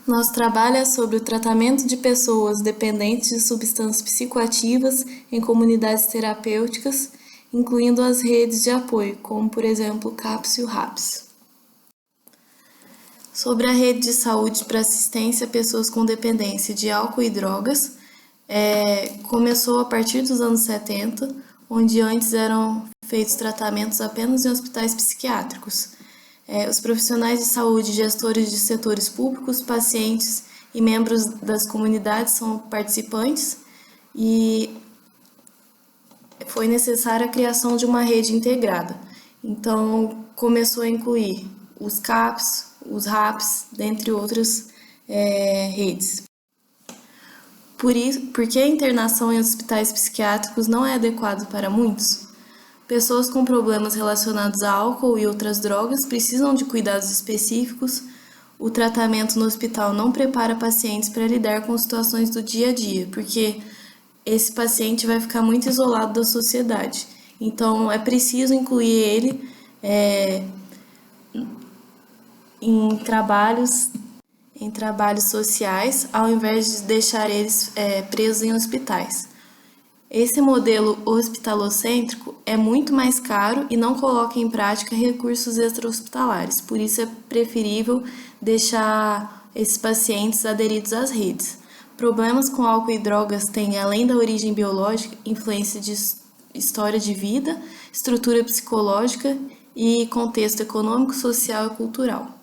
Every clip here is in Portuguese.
Nosso trabalho é sobre o tratamento de pessoas dependentes de substâncias psicoativas em comunidades terapêuticas, incluindo as redes de apoio, como, por exemplo, o CAPS e o RAPS. Sobre a rede de saúde para assistência a pessoas com dependência de álcool e drogas, começou a partir dos anos 70, onde antes eram feitos tratamentos apenas em hospitais psiquiátricos. Os profissionais de saúde, gestores de setores públicos, pacientes e membros das comunidades são participantes e foi necessária a criação de uma rede integrada. Então, começou a incluir os CAPs, os RAPs, dentre outras redes. Porque a internação em hospitais psiquiátricos não é adequado para muitos. Pessoas com problemas relacionados a álcool e outras drogas precisam de cuidados específicos. O tratamento no hospital não prepara pacientes para lidar com situações do dia a dia, porque esse paciente vai ficar muito isolado da sociedade. Então, é preciso incluir ele em trabalhos sociais, ao invés de deixar eles presos em hospitais. Esse modelo hospitalocêntrico é muito mais caro e não coloca em prática recursos extra-hospitalares, por isso é preferível deixar esses pacientes aderidos às redes. Problemas com álcool e drogas têm, além da origem biológica, influência de história de vida, estrutura psicológica e contexto econômico, social e cultural.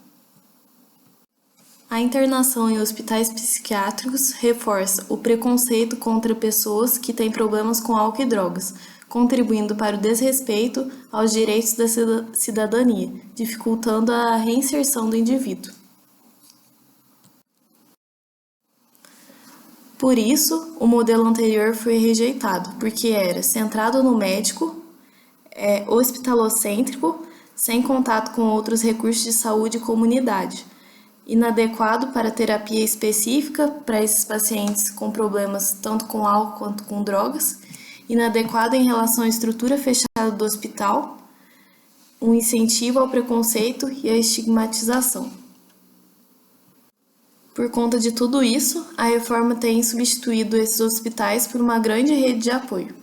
A internação em hospitais psiquiátricos reforça o preconceito contra pessoas que têm problemas com álcool e drogas, contribuindo para o desrespeito aos direitos da cidadania, dificultando a reinserção do indivíduo. Por isso, o modelo anterior foi rejeitado, porque era centrado no médico, hospitalocêntrico, sem contato com outros recursos de saúde e comunidade, inadequado para terapia específica para esses pacientes com problemas tanto com álcool quanto com drogas, inadequado em relação à estrutura fechada do hospital, um incentivo ao preconceito e à estigmatização. Por conta de tudo isso, a reforma tem substituído esses hospitais por uma grande rede de apoio.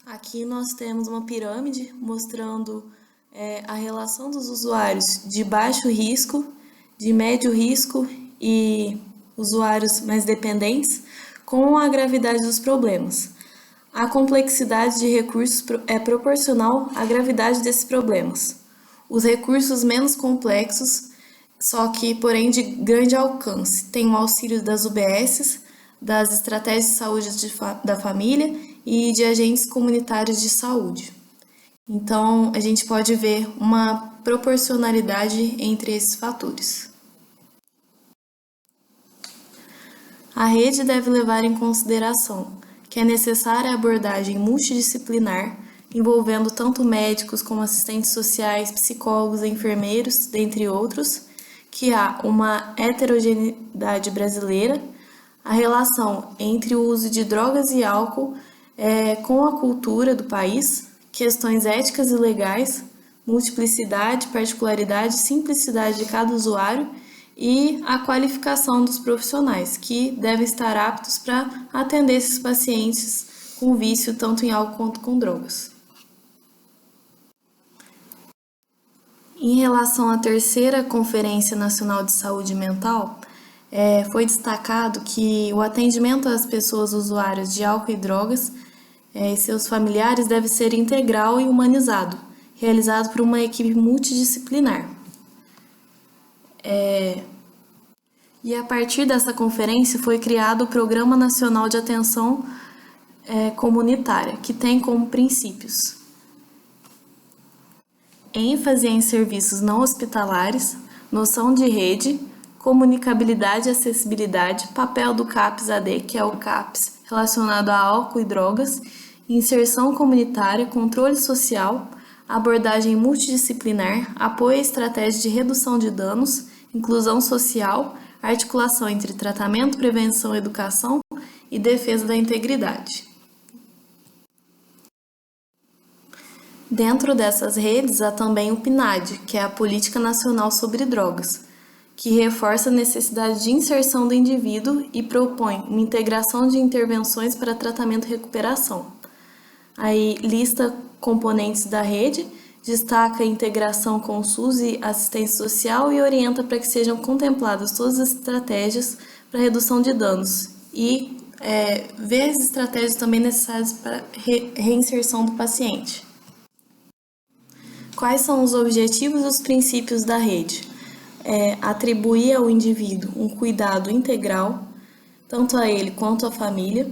Aqui nós temos uma pirâmide mostrando a relação dos usuários de baixo risco, de médio risco e usuários mais dependentes com a gravidade dos problemas. A complexidade de recursos é proporcional à gravidade desses problemas. Os recursos menos complexos, só que, porém, de grande alcance, têm o auxílio das UBSs, das estratégias de saúde da família e de agentes comunitários de saúde. Então, a gente pode ver uma proporcionalidade entre esses fatores. A rede deve levar em consideração que é necessária a abordagem multidisciplinar, envolvendo tanto médicos como assistentes sociais, psicólogos, enfermeiros, dentre outros, que há uma heterogeneidade brasileira, a relação entre o uso de drogas e álcool com a cultura do país, questões éticas e legais, multiplicidade, particularidade, simplicidade de cada usuário e a qualificação dos profissionais, que devem estar aptos para atender esses pacientes com vício tanto em álcool quanto com drogas. Em relação à terceira Conferência Nacional de Saúde Mental, foi destacado que o atendimento às pessoas usuárias de álcool e drogas e seus familiares deve ser integral e humanizado, realizado por uma equipe multidisciplinar. E a partir dessa conferência foi criado o Programa Nacional de Atenção Comunitária, que tem como princípios ênfase em serviços não hospitalares, noção de rede, comunicabilidade e acessibilidade, papel do CAPS-AD, que é o CAPS relacionado a álcool e drogas, inserção comunitária, controle social, abordagem multidisciplinar, apoio à estratégia de redução de danos, inclusão social, articulação entre tratamento, prevenção, educação e defesa da integridade. Dentro dessas redes há também o PNAD, que é a Política Nacional sobre Drogas, que reforça a necessidade de inserção do indivíduo e propõe uma integração de intervenções para tratamento e recuperação. Aí lista componentes da rede, destaca a integração com o SUS e assistência social e orienta para que sejam contempladas todas as estratégias para redução de danos e vê as estratégias também necessárias para reinserção do paciente. Quais são os objetivos e os princípios da rede? Atribuir ao indivíduo um cuidado integral, tanto a ele quanto à família,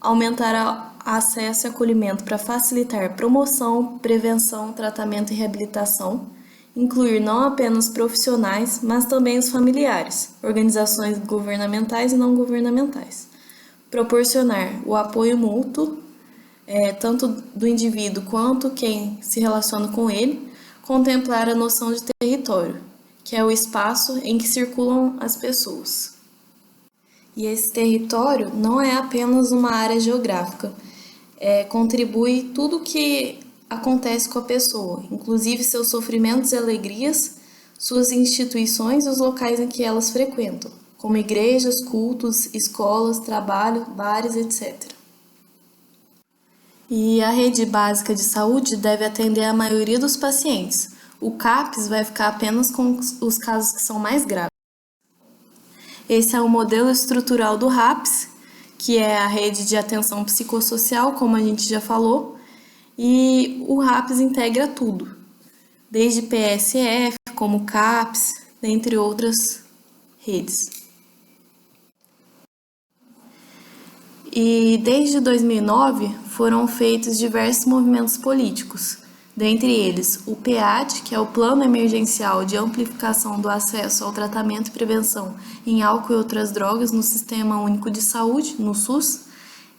aumentar acesso e acolhimento para facilitar promoção, prevenção, tratamento e reabilitação, incluir não apenas profissionais, mas também os familiares, organizações governamentais e não governamentais, proporcionar o apoio mútuo, tanto do indivíduo quanto quem se relaciona com ele, contemplar a noção de território, que é o espaço em que circulam as pessoas. E esse território não é apenas uma área geográfica, contribui tudo o que acontece com a pessoa, inclusive seus sofrimentos e alegrias, suas instituições e os locais em que elas frequentam, como igrejas, cultos, escolas, trabalho, bares, etc. E a rede básica de saúde deve atender a maioria dos pacientes. O CAPS vai ficar apenas com os casos que são mais graves. Esse é o modelo estrutural do RAPS, que é a rede de atenção psicossocial, como a gente já falou, e o RAPS integra tudo, desde PSF, como CAPS, dentre outras redes. E desde 2009 foram feitos diversos movimentos políticos, dentre eles o PEAT, que é o Plano Emergencial de Amplificação do Acesso ao Tratamento e Prevenção em Álcool e Outras Drogas no Sistema Único de Saúde, no SUS,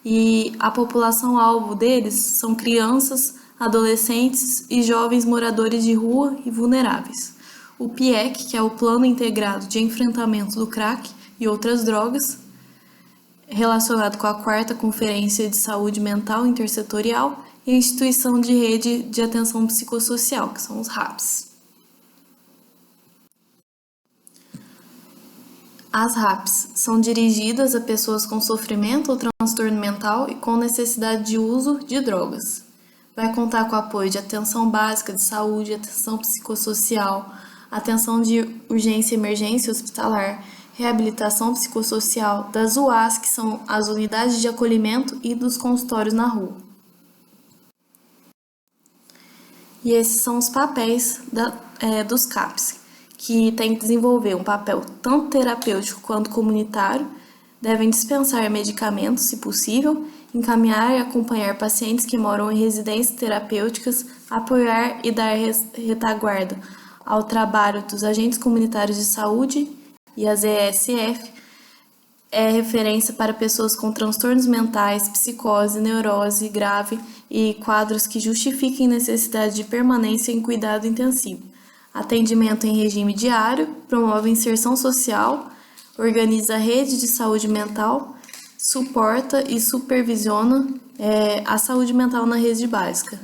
e a população-alvo deles são crianças, adolescentes e jovens moradores de rua e vulneráveis. O PIEC, que é o Plano Integrado de Enfrentamento do Crack e Outras Drogas, relacionado com a 4ª Conferência de Saúde Mental Intersetorial, e a Instituição de Rede de Atenção Psicossocial, que são os RAPs. As RAPs são dirigidas a pessoas com sofrimento ou transtorno mental e com necessidade de uso de drogas. Vai contar com o apoio de atenção básica de saúde, atenção psicossocial, atenção de urgência e emergência hospitalar, reabilitação psicossocial, das UAS, que são as unidades de acolhimento, e dos consultórios na rua. E esses são os papéis dos CAPs, que têm que desenvolver um papel tanto terapêutico quanto comunitário, devem dispensar medicamentos, se possível, encaminhar e acompanhar pacientes que moram em residências terapêuticas, apoiar e dar retaguarda ao trabalho dos agentes comunitários de saúde e as ESF, é referência para pessoas com transtornos mentais, psicose, neurose grave e quadros que justifiquem necessidade de permanência em cuidado intensivo. Atendimento em regime diário, promove inserção social, organiza a rede de saúde mental, suporta e supervisiona a saúde mental na rede básica.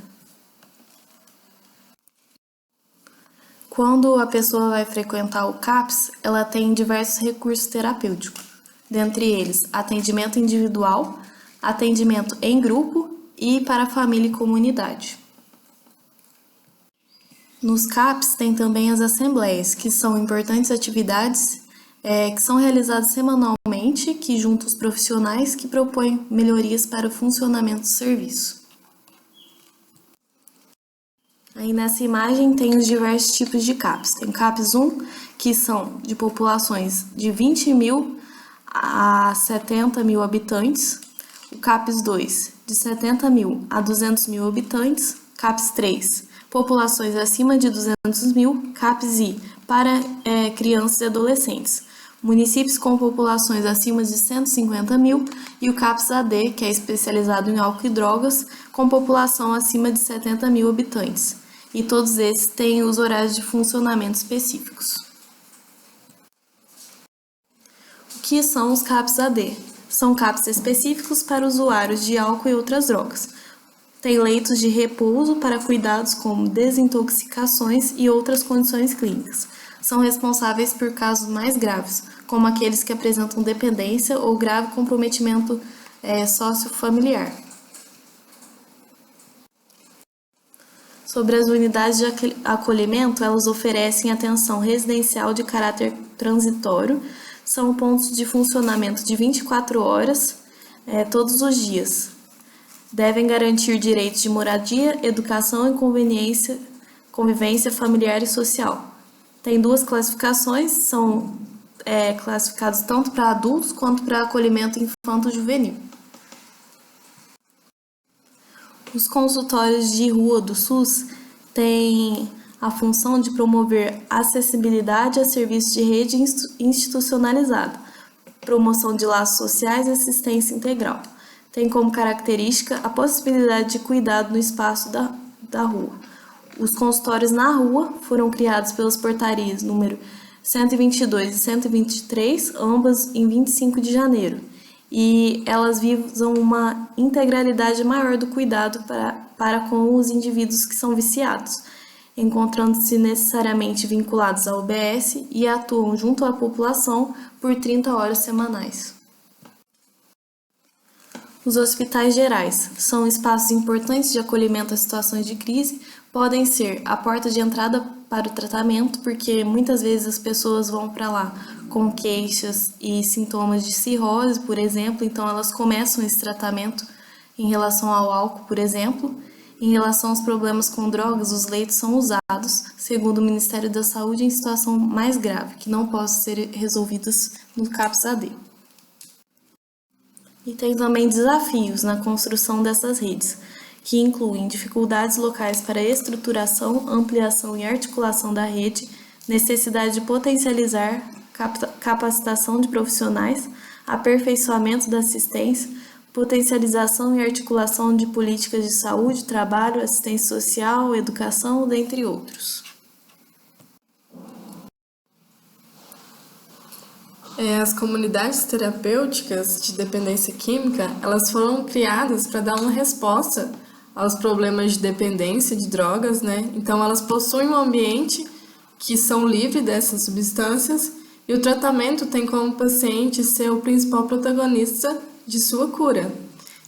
Quando a pessoa vai frequentar o CAPS, ela tem diversos recursos terapêuticos. Dentre eles, atendimento individual, atendimento em grupo e para família e comunidade. Nos CAPs tem também as assembleias, que são importantes atividades que são realizadas semanalmente, que juntam os profissionais que propõem melhorias para o funcionamento do serviço. Aí nessa imagem tem os diversos tipos de CAPs. Tem CAPs 1, que são de populações de 20 mil a 70 mil habitantes, o CAPS 2, de 70 mil a 200 mil habitantes, CAPS 3, populações acima de 200 mil, CAPS I, para crianças e adolescentes, municípios com populações acima de 150 mil, e o CAPS AD, que é especializado em álcool e drogas, com população acima de 70 mil habitantes, e todos esses têm os horários de funcionamento específicos. O que são os CAPs AD? São CAPs específicos para usuários de álcool e outras drogas. Tem leitos de repouso para cuidados como desintoxicações e outras condições clínicas. São responsáveis por casos mais graves, como aqueles que apresentam dependência ou grave comprometimento sociofamiliar. Sobre as unidades de acolhimento, elas oferecem atenção residencial de caráter transitório, são pontos de funcionamento de 24 horas, todos os dias. Devem garantir direitos de moradia, educação e convivência familiar e social. Tem duas classificações, são classificados tanto para adultos quanto para acolhimento infanto-juvenil. Os consultórios de rua do SUS têm a função de promover acessibilidade a serviços de rede institucionalizada, promoção de laços sociais e assistência integral. Tem como característica a possibilidade de cuidado no espaço da rua. Os consultórios na rua foram criados pelas portarias número 122 e 123, ambas em 25 de janeiro. E elas visam uma integralidade maior do cuidado para com os indivíduos que são viciados, encontrando-se necessariamente vinculados ao UBS e atuam junto à população por 30 horas semanais. Os hospitais gerais são espaços importantes de acolhimento a situações de crise, podem ser a porta de entrada para o tratamento, porque muitas vezes as pessoas vão para lá com queixas e sintomas de cirrose, por exemplo, então elas começam esse tratamento em relação ao álcool, por exemplo. Em relação aos problemas com drogas, os leitos são usados, segundo o Ministério da Saúde, em situação mais grave, que não possam ser resolvidas no CAPS-AD. E tem também desafios na construção dessas redes, que incluem dificuldades locais para estruturação, ampliação e articulação da rede, necessidade de potencializar capacitação de profissionais, aperfeiçoamento da assistência, potencialização e articulação de políticas de saúde, trabalho, assistência social, educação, dentre outros. As comunidades terapêuticas de dependência química, elas foram criadas para dar uma resposta aos problemas de dependência de drogas, né? Então, elas possuem um ambiente que são livres dessas substâncias e o tratamento tem como paciente ser o principal protagonista de sua cura.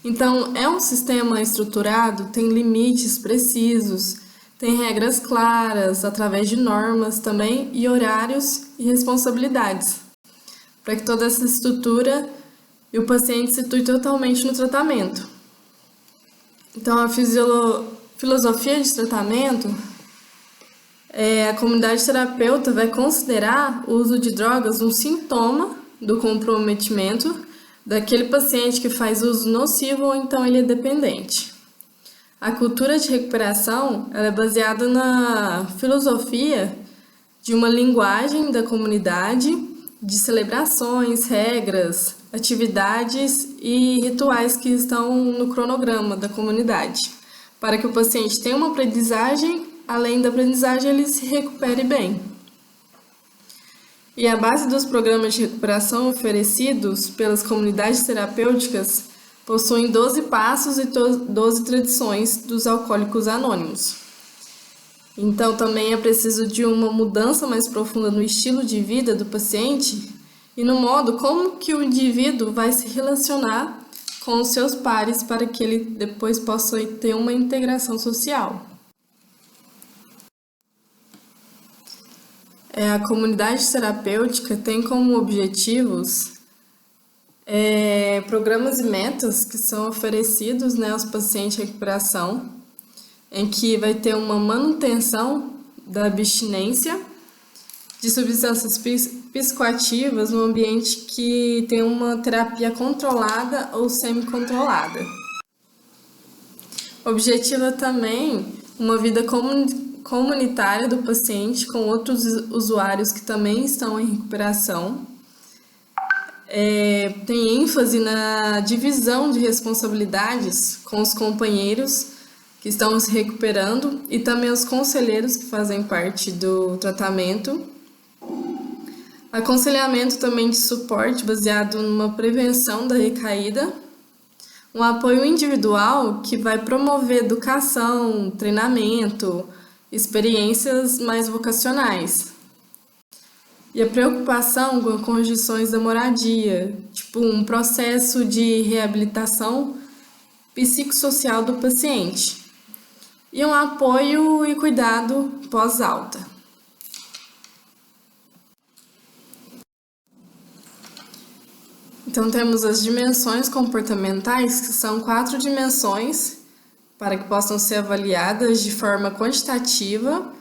Então, é um sistema estruturado, tem limites precisos, tem regras claras, através de normas também, e horários e responsabilidades, para que toda essa estrutura e o paciente se situe totalmente no tratamento. Então, a filosofia de tratamento, a comunidade terapeuta vai considerar o uso de drogas um sintoma do comprometimento daquele paciente que faz uso nocivo ou então ele é dependente. A cultura de recuperação ela é baseada na filosofia de uma linguagem da comunidade, de celebrações, regras, atividades e rituais que estão no cronograma da comunidade, para que o paciente tenha uma aprendizagem, além da aprendizagem ele se recupere bem. E a base dos programas de recuperação oferecidos pelas comunidades terapêuticas possuem 12 passos e 12 tradições dos alcoólicos anônimos. Então, também é preciso de uma mudança mais profunda no estilo de vida do paciente e no modo como que o indivíduo vai se relacionar com os seus pares para que ele depois possa ter uma integração social. A comunidade terapêutica tem como objetivos programas e metas que são oferecidos, né, aos pacientes de recuperação, em que vai ter uma manutenção da abstinência de substâncias psicoativas no ambiente que tem uma terapia controlada ou semi-controlada. Objetiva também uma vida comunitária do paciente com outros usuários que também estão em recuperação. Tem ênfase na divisão de responsabilidades com os companheiros que estão se recuperando e também os conselheiros que fazem parte do tratamento. Aconselhamento também de suporte baseado numa prevenção da recaída, Um apoio individual que vai promover educação, treinamento, experiências mais vocacionais. E a preocupação com condições da moradia, tipo um processo de reabilitação psicossocial do paciente. E um apoio e cuidado pós-alta. Então, temos as dimensões comportamentais, que são 4 dimensões, para que possam ser avaliadas de forma quantitativa,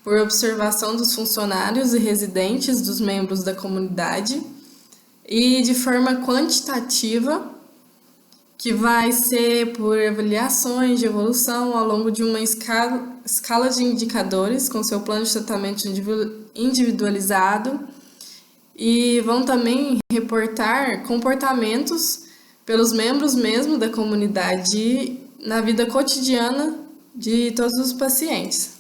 por observação dos funcionários e residentes dos membros da comunidade, e de forma quantitativa, que vai ser por avaliações de evolução ao longo de uma escala de indicadores, com seu plano de tratamento individualizado, e vão também reportar comportamentos pelos membros mesmo da comunidade na vida cotidiana de todos os pacientes.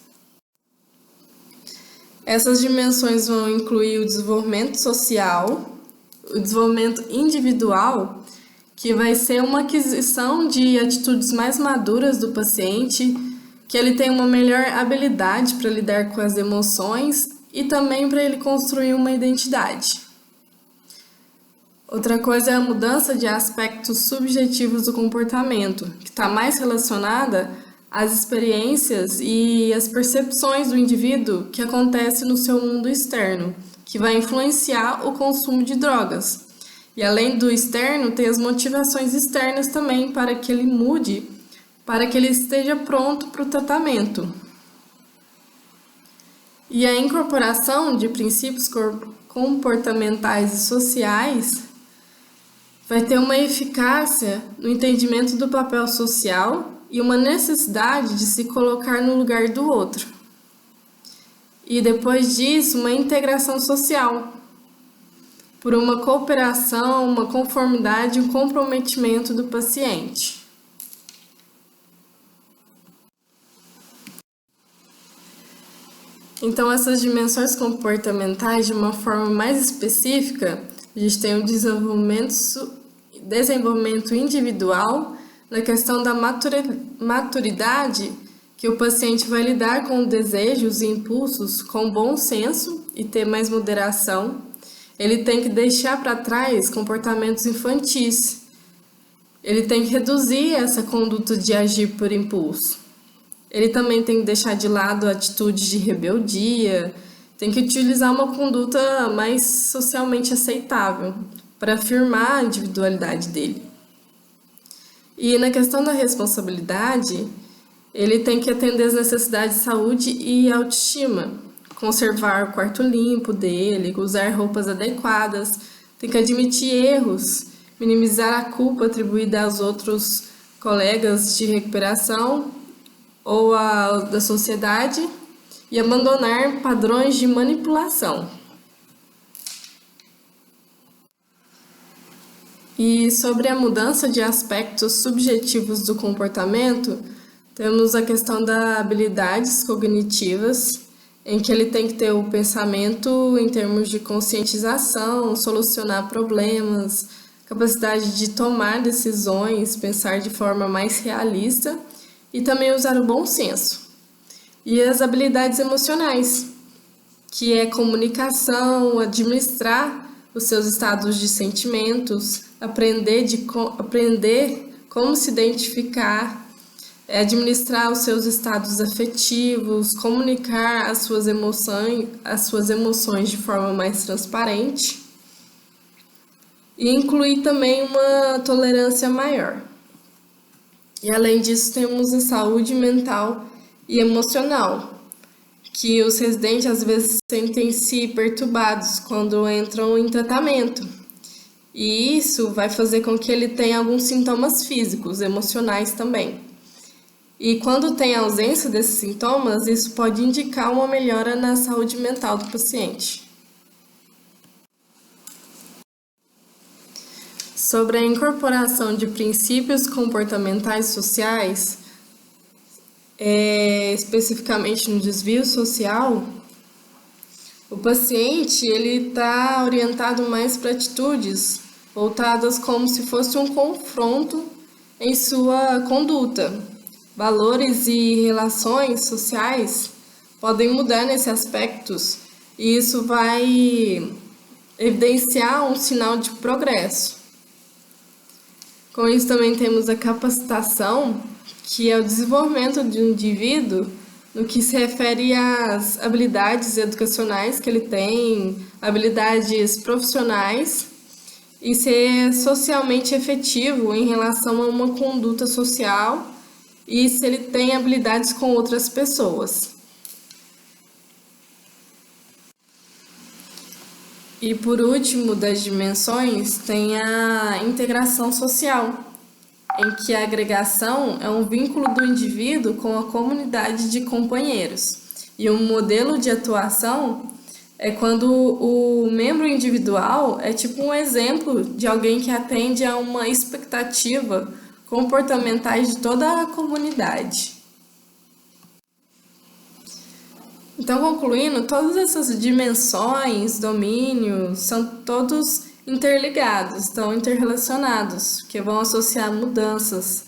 Essas dimensões vão incluir o desenvolvimento social, o desenvolvimento individual, que vai ser uma aquisição de atitudes mais maduras do paciente, que ele tem uma melhor habilidade para lidar com as emoções e também para ele construir uma identidade. Outra coisa é a mudança de aspectos subjetivos do comportamento, que está mais relacionada às experiências e às percepções do indivíduo que acontece no seu mundo externo, que vai influenciar o consumo de drogas. E além do externo, tem as motivações externas também para que ele mude, para que ele esteja pronto para o tratamento. E a incorporação de princípios comportamentais e sociais vai ter uma eficácia no entendimento do papel social e uma necessidade de se colocar no lugar do outro. E depois disso, uma integração social, por uma cooperação, uma conformidade e um comprometimento do paciente. Então, essas dimensões comportamentais, de uma forma mais específica, a gente tem o desenvolvimento individual, na questão da maturidade, que o paciente vai lidar com desejos e impulsos com bom senso e ter mais moderação. Ele tem que deixar para trás comportamentos infantis. Ele tem que reduzir essa conduta de agir por impulso. Ele também tem que deixar de lado atitudes de rebeldia, tem que utilizar uma conduta mais socialmente aceitável para afirmar a individualidade dele. E na questão da responsabilidade, ele tem que atender às necessidades de saúde e autoestima, conservar o quarto limpo dele, usar roupas adequadas, tem que admitir erros, minimizar a culpa atribuída aos outros colegas de recuperação ou da sociedade e abandonar padrões de manipulação. E sobre a mudança de aspectos subjetivos do comportamento, temos a questão das habilidades cognitivas, em que ele tem que ter o pensamento em termos de conscientização, solucionar problemas, capacidade de tomar decisões, pensar de forma mais realista e também usar o bom senso. E as habilidades emocionais, que é comunicação, administrar os seus estados de sentimentos, aprender como se identificar, administrar os seus estados afetivos, comunicar as suas emoções de forma mais transparente e incluir também uma tolerância maior. E além disso, temos a saúde mental e emocional, que os residentes às vezes sentem-se perturbados quando entram em tratamento. E isso vai fazer com que ele tenha alguns sintomas físicos, emocionais também. E quando tem ausência desses sintomas, isso pode indicar uma melhora na saúde mental do paciente. Sobre a incorporação de princípios comportamentais sociais, especificamente no desvio social, o paciente está orientado mais para atitudes voltadas como se fosse um confronto em sua conduta. Valores e relações sociais podem mudar nesses aspectos e isso vai evidenciar um sinal de progresso. Com isso também temos a capacitação, que é o desenvolvimento de um indivíduo no que se refere às habilidades educacionais que ele tem, habilidades profissionais e ser socialmente efetivo em relação a uma conduta social e se ele tem habilidades com outras pessoas. E por último das dimensões tem a integração social, em que a agregação é um vínculo do indivíduo com a comunidade de companheiros. E um modelo de atuação é quando o membro individual é tipo um exemplo de alguém que atende a uma expectativa comportamentais de toda a comunidade. Então, concluindo, todas essas dimensões, domínios, são todos interligados, estão interrelacionados, que vão associar mudanças.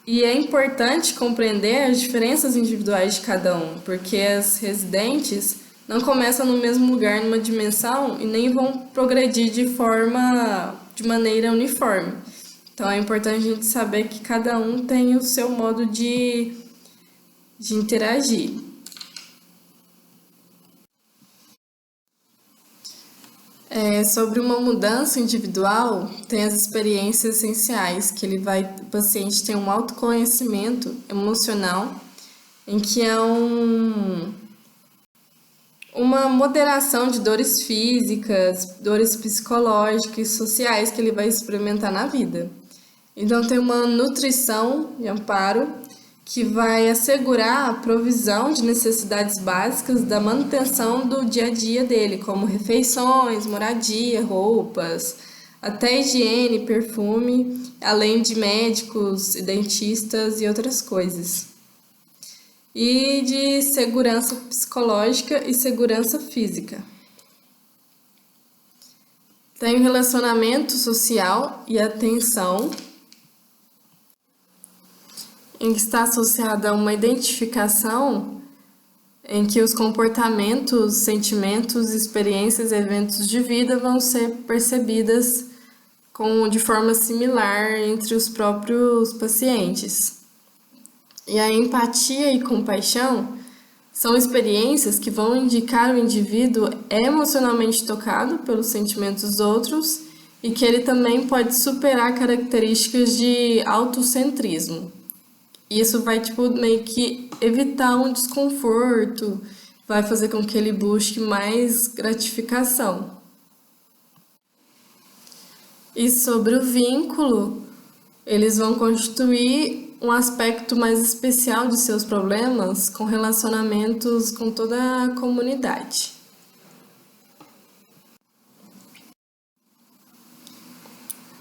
E é importante compreender as diferenças individuais de cada um, porque as residentes não começam no mesmo lugar numa dimensão e nem vão progredir de maneira uniforme. Então, é importante a gente saber que cada um tem o seu modo de interagir. Sobre uma mudança individual, tem as experiências essenciais, que o paciente tem um autoconhecimento emocional, em que há uma moderação de dores físicas, dores psicológicas e sociais que ele vai experimentar na vida. Então, tem uma nutrição e amparo, que vai assegurar a provisão de necessidades básicas da manutenção do dia a dia dele, como refeições, moradia, roupas, até higiene, perfume, além de médicos, dentistas e outras coisas. E de segurança psicológica e segurança física. Tem o relacionamento social e atenção, em que está associada a uma identificação em que os comportamentos, sentimentos, experiências, eventos de vida vão ser percebidas de forma similar entre os próprios pacientes. E a empatia e compaixão são experiências que vão indicar o indivíduo emocionalmente tocado pelos sentimentos dos outros e que ele também pode superar características de autocentrismo. Isso vai meio que evitar um desconforto, vai fazer com que ele busque mais gratificação. E sobre o vínculo, eles vão constituir um aspecto mais especial de seus problemas com relacionamentos com toda a comunidade.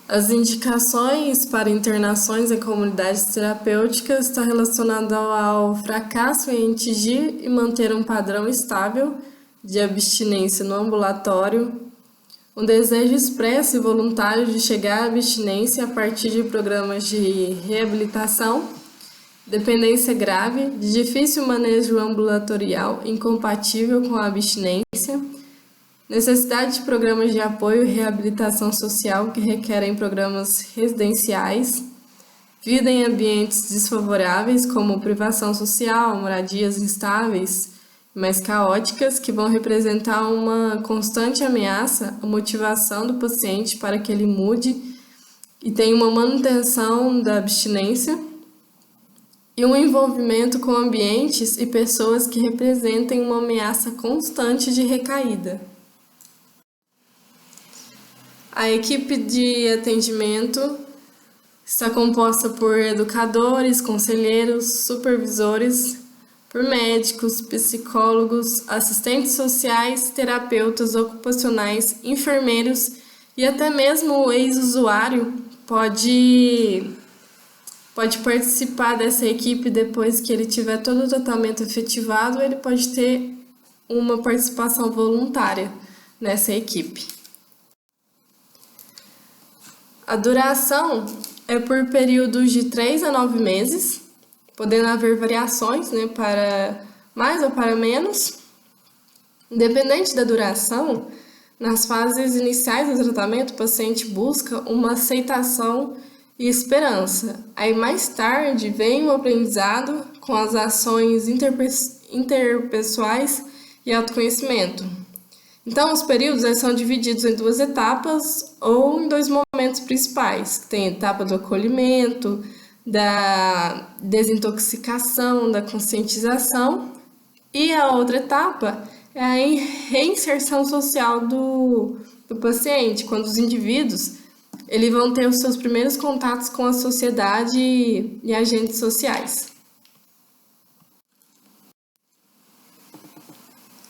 As indicações para internações em comunidades terapêuticas estão relacionadas ao fracasso em atingir e manter um padrão estável de abstinência no ambulatório, um desejo expresso e voluntário de chegar à abstinência a partir de programas de reabilitação, dependência grave, de difícil manejo ambulatorial incompatível com a abstinência, necessidade de programas de apoio e reabilitação social que requerem programas residenciais, vida em ambientes desfavoráveis como privação social, moradias instáveis e mais caóticas que vão representar uma constante ameaça à motivação do paciente para que ele mude e tenha uma manutenção da abstinência e um envolvimento com ambientes e pessoas que representem uma ameaça constante de recaída. A equipe de atendimento está composta por educadores, conselheiros, supervisores, por médicos, psicólogos, assistentes sociais, terapeutas ocupacionais, enfermeiros e até mesmo o ex-usuário pode participar dessa equipe depois que ele tiver todo o tratamento efetivado, ele pode ter uma participação voluntária nessa equipe. A duração é por períodos de 3 a 9 meses, podendo haver variações, né, para mais ou para menos. Independente da duração, nas fases iniciais do tratamento, o paciente busca uma aceitação e esperança. Aí, mais tarde, vem o aprendizado com as ações interpessoais e autoconhecimento. Então, os períodos são divididos em 2 etapas ou em 2 momentos principais. Tem a etapa do acolhimento, da desintoxicação, da conscientização, e a outra etapa é a reinserção social do paciente, quando os indivíduos eles vão ter os seus primeiros contatos com a sociedade e agentes sociais.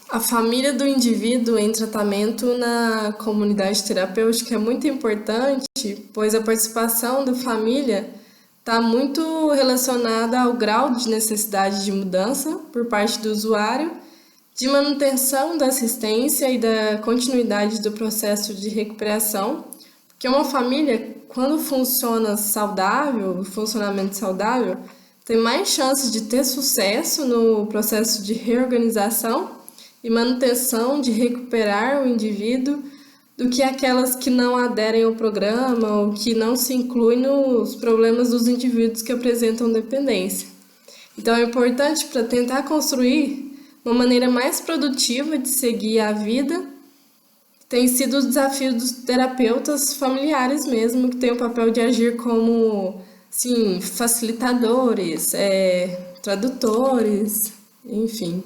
A família do indivíduo em tratamento na comunidade terapêutica é muito importante, pois a participação da família está muito relacionada ao grau de necessidade de mudança por parte do usuário, de manutenção da assistência e da continuidade do processo de recuperação, porque uma família, quando funciona saudável, funcionamento saudável, tem mais chances de ter sucesso no processo de reorganização e manutenção de recuperar o indivíduo do que aquelas que não aderem ao programa ou que não se incluem nos problemas dos indivíduos que apresentam dependência. Então, é importante para tentar construir uma maneira mais produtiva de seguir a vida, tem sido o desafio dos terapeutas familiares mesmo, que têm o papel de agir como, sim, facilitadores, tradutores, enfim.